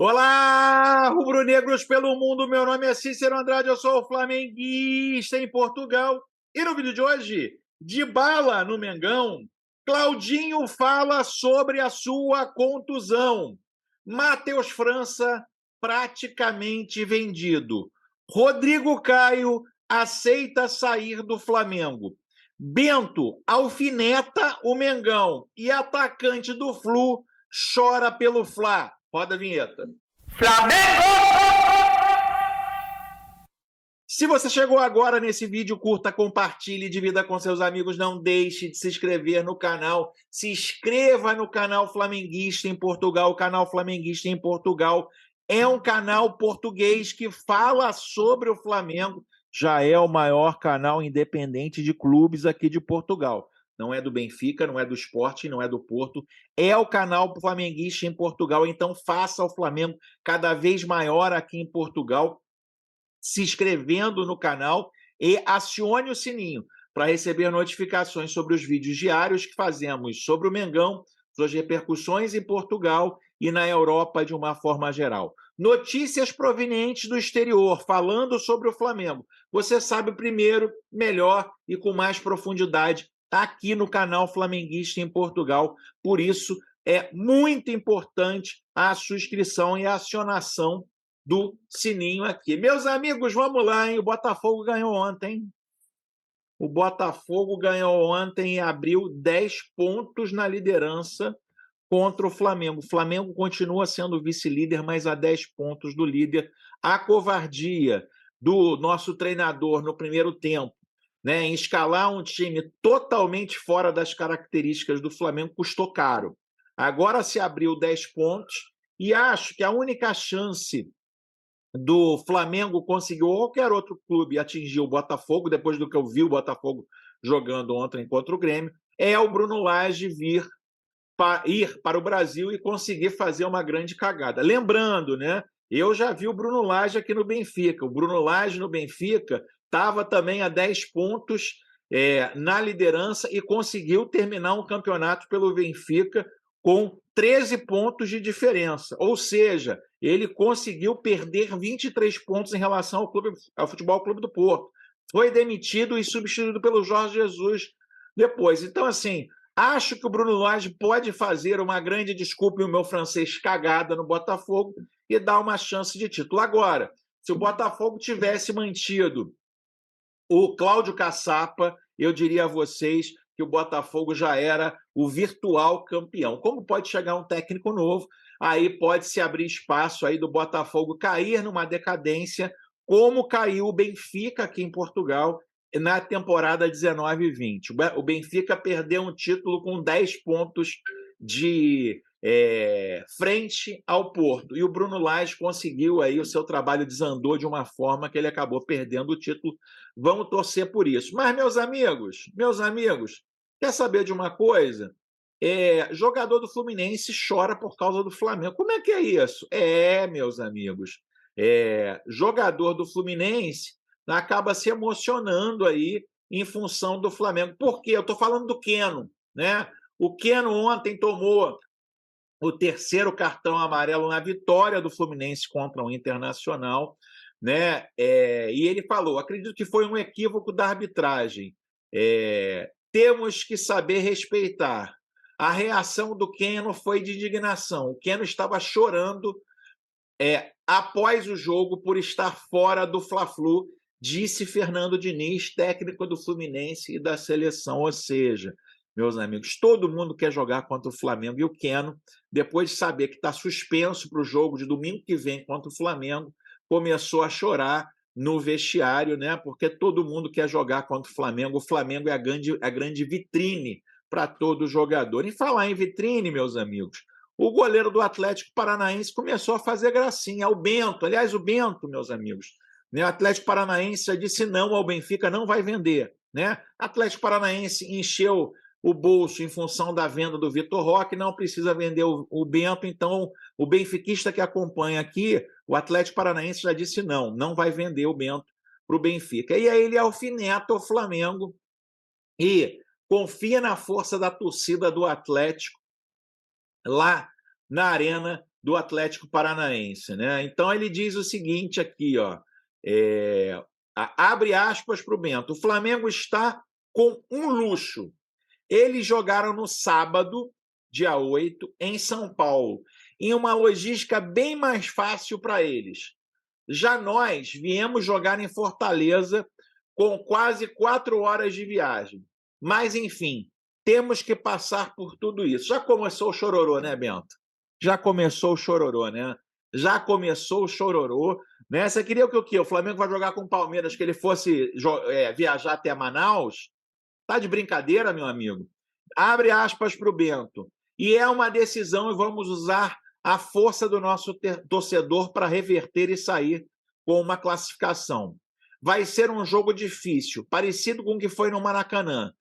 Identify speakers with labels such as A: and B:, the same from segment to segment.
A: Olá, rubro-negros pelo mundo, meu nome é Cícero Andrade, eu sou flamenguista em Portugal. E no vídeo de hoje, Dybala no Mengão, Claudinho fala sobre a sua contusão, Matheus França praticamente vendido, Rodrigo Caio aceita sair do Flamengo, Bento alfineta o Mengão e atacante do Flu chora pelo Fla. Roda a vinheta.
B: Flamengo!
A: Se você chegou agora nesse vídeo, curta, compartilhe, divida com seus amigos, não deixe de se inscrever no canal, se inscreva no canal Flamenguista em Portugal. O canal Flamenguista em Portugal é um canal português que fala sobre o Flamengo, já é o maior canal independente de clubes aqui de Portugal. Não é do Benfica, não é do Sport, não é do Porto, é o canal Flamenguista em Portugal, então faça o Flamengo cada vez maior aqui em Portugal, se inscrevendo no canal e acione o sininho para receber notificações sobre os vídeos diários que fazemos sobre o Mengão, suas repercussões em Portugal e na Europa de uma forma geral. Notícias provenientes do exterior, falando sobre o Flamengo. Você sabe primeiro, melhor e com mais profundidade aqui no canal Flamenguista em Portugal. Por isso, é muito importante a sua inscrição e a acionação do sininho aqui. Meus amigos, vamos lá, hein? O Botafogo ganhou ontem. O Botafogo ganhou ontem e abriu 10 pontos na liderança contra o Flamengo. O Flamengo continua sendo vice-líder, mas a 10 pontos do líder. A covardia do nosso treinador no primeiro tempo, né, em escalar um time totalmente fora das características do Flamengo, custou caro. Agora se abriu 10 pontos e acho que a única chance do Flamengo conseguir, ou qualquer outro clube atingir o Botafogo, depois do que eu vi o Botafogo jogando ontem contra o Grêmio, é o Bruno Lage ir para o Brasil e conseguir fazer uma grande cagada. Lembrando, né? Eu já vi o Bruno Lage aqui no Benfica. O Bruno Lage no Benfica estava também a 10 pontos na liderança e conseguiu terminar um campeonato pelo Benfica com 13 pontos de diferença. Ou seja, ele conseguiu perder 23 pontos em relação ao Futebol Clube do Porto. Foi demitido e substituído pelo Jorge Jesus depois. Então, assim, acho que o Bruno Lage pode fazer uma grande desculpa, e o meu francês cagada no Botafogo, e dar uma chance de título. Agora, se o Botafogo tivesse mantido o Cláudio Caçapa, eu diria a vocês que o Botafogo já era o virtual campeão. Como pode chegar um técnico novo, aí pode se abrir espaço aí do Botafogo cair numa decadência, como caiu o Benfica aqui em Portugal na temporada 19 e 20. O Benfica perdeu um título com 10 pontos de frente ao Porto. E o Bruno Lage conseguiu aí, o seu trabalho desandou de uma forma que ele acabou perdendo o título. Vamos torcer por isso. Mas, meus amigos, quer saber de uma coisa? Jogador do Fluminense chora por causa do Flamengo. Como é que é isso? Meus amigos, jogador do Fluminense acaba se emocionando aí em função do Flamengo. Por quê? Eu estou falando do Keno, né? O Keno ontem tomou o terceiro cartão amarelo na vitória do Fluminense contra o Internacional, né? E ele falou: acredito que foi um equívoco da arbitragem. Temos que saber respeitar. A reação do Keno foi de indignação. O Keno estava chorando após o jogo por estar fora do Fla-Flu, disse Fernando Diniz, técnico do Fluminense e da seleção. Ou seja, meus amigos, todo mundo quer jogar contra o Flamengo, e o Keno, depois de saber que está suspenso para o jogo de domingo que vem contra o Flamengo, começou a chorar no vestiário, né? Porque todo mundo quer jogar contra o Flamengo. O Flamengo é a grande vitrine para todo jogador. E falar em vitrine, meus amigos, o goleiro do Atlético Paranaense começou a fazer gracinha. O Bento, aliás, o Bento, meus amigos, né? O Atlético Paranaense já disse não ao Benfica, não vai vender, né? Atlético Paranaense encheu o bolso em função da venda do Vitor Roque, não precisa vender o Bento, então o benfiquista que acompanha aqui, o Atlético Paranaense já disse não vai vender o Bento para o Benfica. E aí ele alfineta o Flamengo e confia na força da torcida do Atlético lá na Arena do Atlético Paranaense, né? Então ele diz o seguinte aqui, ó, abre aspas para o Bento: o Flamengo está com um luxo. Eles jogaram no sábado, dia 8, em São Paulo, em uma logística bem mais fácil para eles. Já nós viemos jogar em Fortaleza com quase 4 horas de viagem. Mas, enfim, temos que passar por tudo isso. Já começou o chororô, né, Bento? Já começou o chororô, né? Já começou o chororô. Né? Você queria que o quê? O Flamengo vai jogar com o Palmeiras, que ele fosse viajar até Manaus? Tá de brincadeira, meu amigo? Abre aspas para o Bento. E é uma decisão e vamos usar a força do nosso torcedor para reverter e sair com uma classificação. Vai ser um jogo difícil, parecido com o que foi no Maracanã.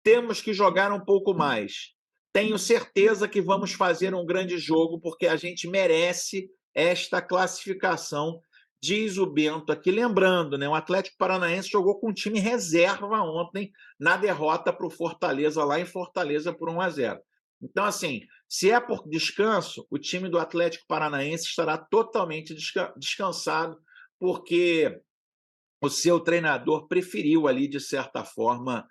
A: Temos que jogar um pouco mais. Tenho certeza que vamos fazer um grande jogo, porque a gente merece esta classificação, diz o Bento aqui. Lembrando, né, o Atlético Paranaense jogou com time reserva ontem na derrota para o Fortaleza, lá em Fortaleza, por 1-0. Então, assim, se é por descanso, o time do Atlético Paranaense estará totalmente descansado, porque o seu treinador preferiu ali, de certa forma,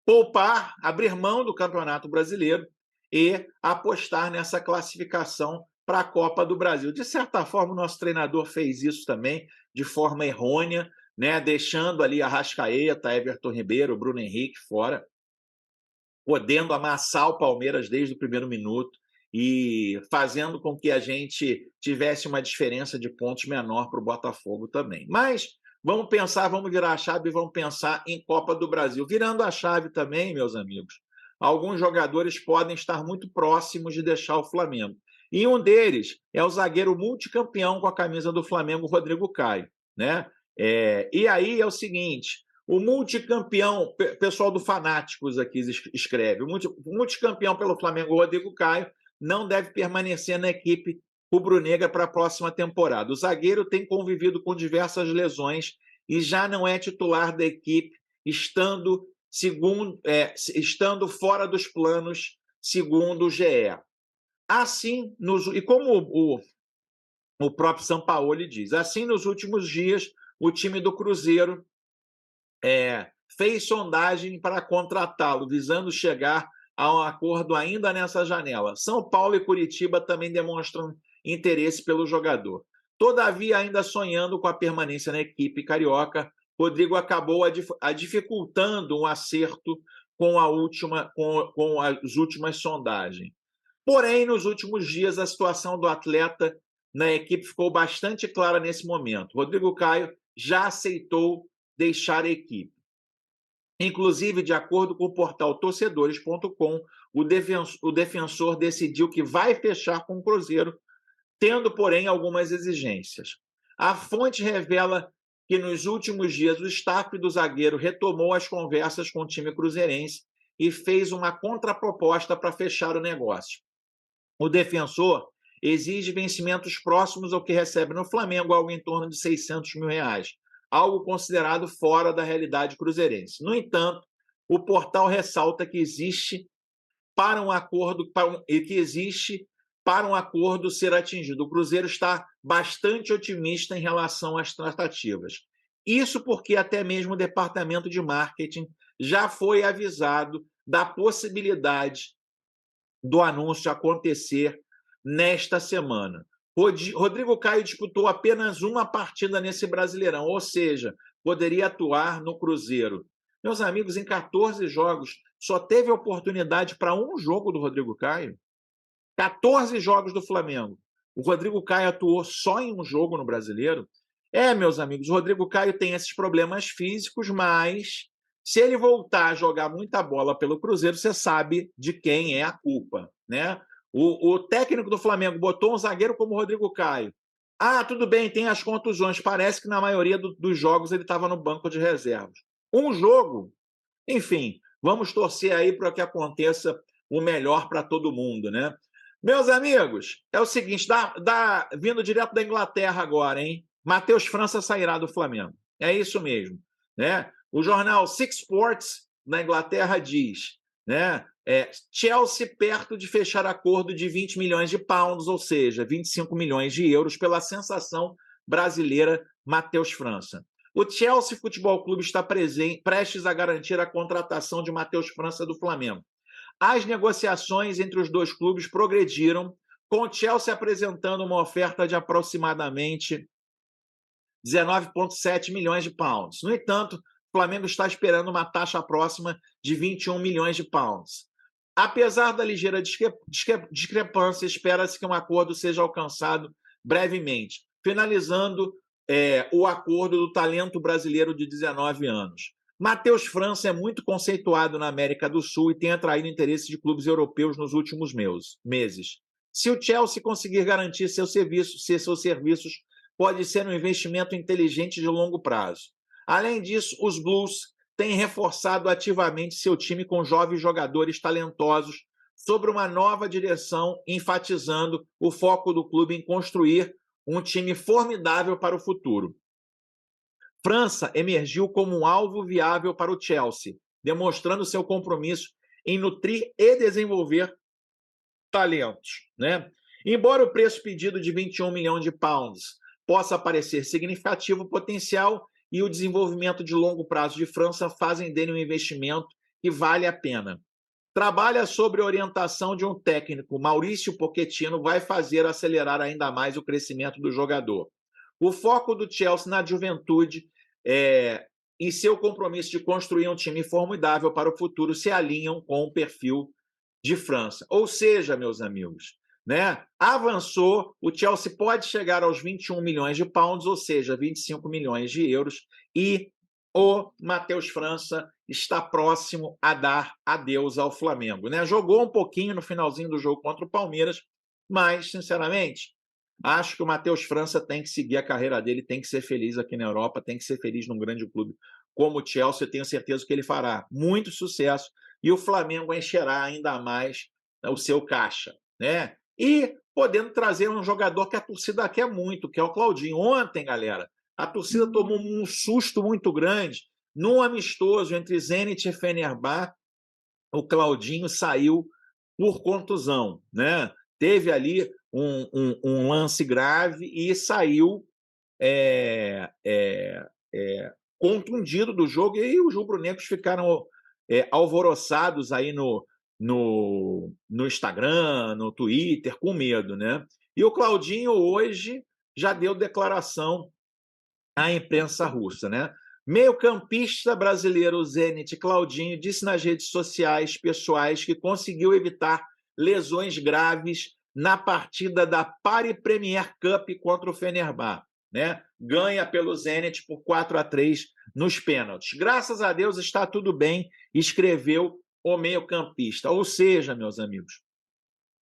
A: poupar, abrir mão do Campeonato Brasileiro e apostar nessa classificação para a Copa do Brasil. De certa forma, o nosso treinador fez isso também de forma errônea, né? Deixando ali Arrascaeta, Everton Ribeiro, Bruno Henrique fora, podendo amassar o Palmeiras desde o primeiro minuto e fazendo com que a gente tivesse uma diferença de pontos menor para o Botafogo também. Mas vamos pensar, vamos virar a chave e vamos pensar em Copa do Brasil. Virando a chave também, meus amigos, alguns jogadores podem estar muito próximos de deixar o Flamengo. E um deles é o zagueiro multicampeão com a camisa do Flamengo, Rodrigo Caio, né? E aí é o seguinte: o multicampeão, pessoal do Fanáticos aqui escreve, o multicampeão pelo Flamengo, Rodrigo Caio, não deve permanecer na equipe rubro-negra para a próxima temporada. O zagueiro tem convivido com diversas lesões e já não é titular da equipe, estando fora dos planos, segundo o GE. Assim, e como o próprio Sampaoli diz, assim, nos últimos dias, o time do Cruzeiro fez sondagem para contratá-lo, visando chegar a um acordo ainda nessa janela. São Paulo e Curitiba também demonstram interesse pelo jogador. Todavia, ainda sonhando com a permanência na equipe carioca, Rodrigo acabou dificultando um acerto com as últimas sondagens. Porém, nos últimos dias, a situação do atleta na equipe ficou bastante clara nesse momento. Rodrigo Caio já aceitou deixar a equipe. Inclusive, de acordo com o portal torcedores.com, o defensor decidiu que vai fechar com o Cruzeiro, tendo, porém, algumas exigências. A fonte revela que, nos últimos dias, o staff do zagueiro retomou as conversas com o time cruzeirense e fez uma contraproposta para fechar o negócio. O defensor exige vencimentos próximos ao que recebe no Flamengo, algo em torno de R$600 mil, algo considerado fora da realidade cruzeirense. No entanto, o portal ressalta que existe para um acordo ser atingido. O Cruzeiro está bastante otimista em relação às tratativas. Isso porque até mesmo o departamento de marketing já foi avisado da possibilidade do anúncio acontecer nesta semana. Rodrigo Caio disputou apenas uma partida nesse Brasileirão, ou seja, poderia atuar no Cruzeiro. Meus amigos, em 14 jogos, só teve oportunidade para um jogo do Rodrigo Caio. 14 jogos do Flamengo. O Rodrigo Caio atuou só em um jogo no Brasileiro. Meus amigos, o Rodrigo Caio tem esses problemas físicos, mas se ele voltar a jogar muita bola pelo Cruzeiro, você sabe de quem é a culpa, né? O técnico do Flamengo botou um zagueiro como o Rodrigo Caio. Tudo bem, tem as contusões. Parece que na maioria dos jogos ele estava no banco de reservas. Um jogo, enfim, vamos torcer aí para que aconteça o melhor para todo mundo, né? Meus amigos, é o seguinte, vindo direto da Inglaterra agora, hein? Matheus França sairá do Flamengo. É isso mesmo, né? O jornal Six Sports, na Inglaterra, diz, né? Chelsea perto de fechar acordo de 20 milhões de pounds, ou seja, 25 milhões de euros, pela sensação brasileira Matheus França. O Chelsea Futebol Clube está prestes a garantir a contratação de Matheus França do Flamengo. As negociações entre os dois clubes progrediram, com o Chelsea apresentando uma oferta de aproximadamente 19,7 milhões de pounds. No entanto, o Flamengo está esperando uma taxa próxima de 21 milhões de pounds. Apesar da ligeira discrepância, espera-se que um acordo seja alcançado brevemente, finalizando o acordo do talento brasileiro de 19 anos. Matheus França é muito conceituado na América do Sul e tem atraído interesse de clubes europeus nos últimos meses. Se o Chelsea conseguir garantir seus serviços, pode ser um investimento inteligente de longo prazo. Além disso, os Blues têm reforçado ativamente seu time com jovens jogadores talentosos sobre uma nova direção, enfatizando o foco do clube em construir um time formidável para o futuro. França emergiu como um alvo viável para o Chelsea, demonstrando seu compromisso em nutrir e desenvolver talentos, né? Embora o preço pedido de 21 milhões de pounds possa parecer significativo, o potencial e o desenvolvimento de longo prazo de França fazem dele um investimento que vale a pena. Trabalha sob a orientação de um técnico, Maurício Pochettino, vai fazer acelerar ainda mais o crescimento do jogador. O foco do Chelsea na juventude e seu compromisso de construir um time formidável para o futuro se alinham com o perfil de França. Ou seja, meus amigos, né, avançou, o Chelsea pode chegar aos 21 milhões de pounds, ou seja, 25 milhões de euros, e o Matheus França está próximo a dar adeus ao Flamengo, né? Jogou um pouquinho no finalzinho do jogo contra o Palmeiras, mas, sinceramente, acho que o Matheus França tem que seguir a carreira dele, tem que ser feliz aqui na Europa, tem que ser feliz num grande clube como o Chelsea. Eu tenho certeza que ele fará muito sucesso e o Flamengo encherá ainda mais o seu caixa, né? E podendo trazer um jogador que a torcida quer muito, que é o Claudinho. Ontem, galera, a torcida tomou um susto muito grande num amistoso entre Zenit e Fenerbahçe. O Claudinho saiu por contusão, né? Teve ali um lance grave e saiu contundido do jogo, e os rubro-negros ficaram alvoroçados aí no Instagram, no Twitter, com medo, né? E o Claudinho hoje já deu declaração à imprensa russa, né? Meio-campista brasileiro Zenit Claudinho disse nas redes sociais pessoais que conseguiu evitar lesões graves na partida da Pari Premier Cup contra o Fenerbahçe, né? Ganha pelo Zenit por 4-3 nos pênaltis. Graças a Deus está tudo bem, escreveu o meio-campista. Ou seja, meus amigos,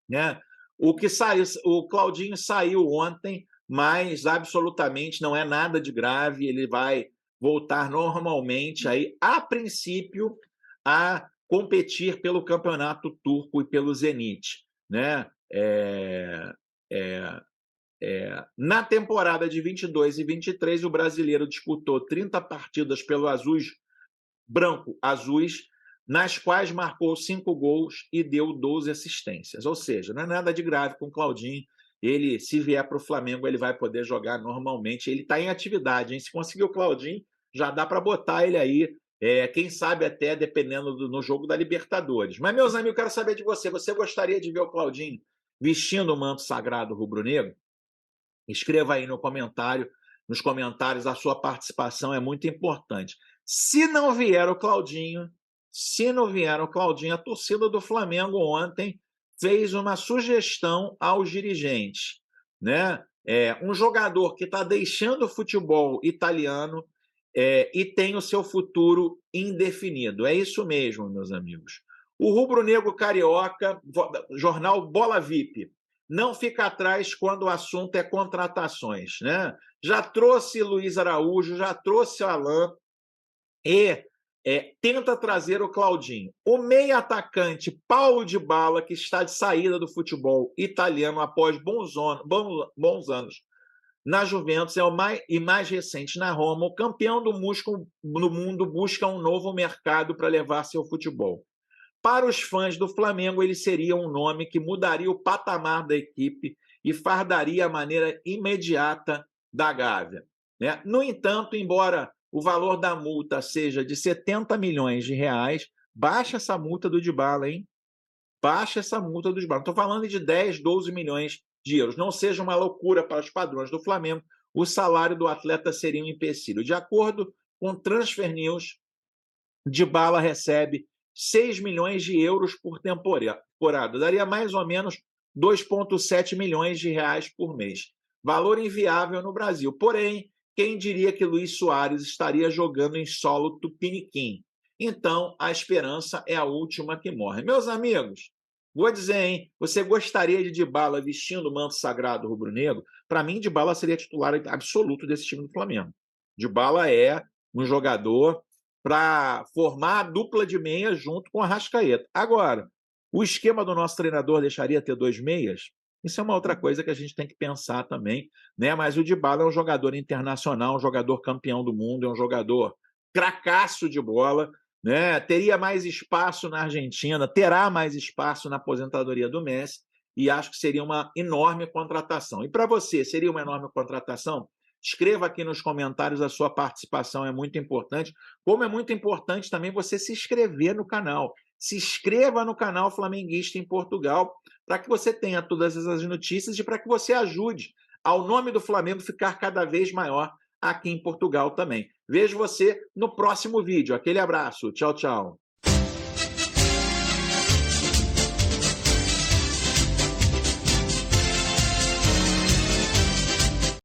A: né? O Claudinho saiu ontem, mas absolutamente não é nada de grave, ele vai voltar normalmente aí, a princípio, a competir pelo campeonato turco e pelo Zenit, né? Na temporada de 22 e 23, o brasileiro disputou 30 partidas pelo branco-azuis, nas quais marcou 5 gols e deu 12 assistências. Ou seja, não é nada de grave com o Claudinho. Ele, se vier para o Flamengo, ele vai poder jogar normalmente. Ele está em atividade, hein? Se conseguir o Claudinho, já dá para botar ele aí, quem sabe até dependendo no jogo da Libertadores. Mas, meus amigos, eu quero saber de você. Você gostaria de ver o Claudinho vestindo o manto sagrado rubro-negro? Escreva aí nos comentários, a sua participação é muito importante. Se não vier o Claudinho, a torcida do Flamengo ontem fez uma sugestão aos dirigentes, né? Um jogador que está deixando o futebol italiano e tem o seu futuro indefinido. É isso mesmo, meus amigos. O rubro-negro carioca, jornal Bola VIP, não fica atrás quando o assunto é contratações, né? Já trouxe Luiz Araújo, já trouxe o Alain e tenta trazer o Claudinho. O meio-atacante Paulo Dybala, que está de saída do futebol italiano após bons anos na Juventus, e mais recente na Roma, o campeão do mundo busca um novo mercado para levar seu futebol. Para os fãs do Flamengo, ele seria um nome que mudaria o patamar da equipe e fardaria a maneira imediata da Gávea, né? No entanto, embora o valor da multa seja de 70 milhões de reais, baixa essa multa do Dybala, hein? Baixa essa multa do Dybala. Estou falando de 10, 12 milhões de euros. Não seja uma loucura para os padrões do Flamengo, o salário do atleta seria um empecilho. De acordo com Transfer News, Dybala recebe 6 milhões de euros por temporada. Daria mais ou menos 2,7 milhões de reais por mês. Valor inviável no Brasil. Porém, quem diria que Luís Soares estaria jogando em solo tupiniquim? Então, a esperança é a última que morre. Meus amigos, vou dizer, hein? Você gostaria de Dybala vestindo o manto sagrado rubro-negro? Para mim, Dybala seria titular absoluto desse time do Flamengo. Dybala é um jogador para formar a dupla de meia junto com a Arrascaeta. Agora, o esquema do nosso treinador deixaria ter 2 meias? Isso é uma outra coisa que a gente tem que pensar também, né? Mas o Dybala é um jogador internacional, um jogador campeão do mundo, é um jogador cracaço de bola, né? Teria mais espaço na Argentina, terá mais espaço na aposentadoria do Messi, e acho que seria uma enorme contratação. E para você, seria uma enorme contratação? Escreva aqui nos comentários, a sua participação é muito importante, como é muito importante também você se inscrever no canal. Se inscreva no canal Flamenguista em Portugal, para que você tenha todas essas notícias e para que você ajude ao nome do Flamengo ficar cada vez maior aqui em Portugal também. Vejo você no próximo vídeo. Aquele abraço. Tchau, tchau.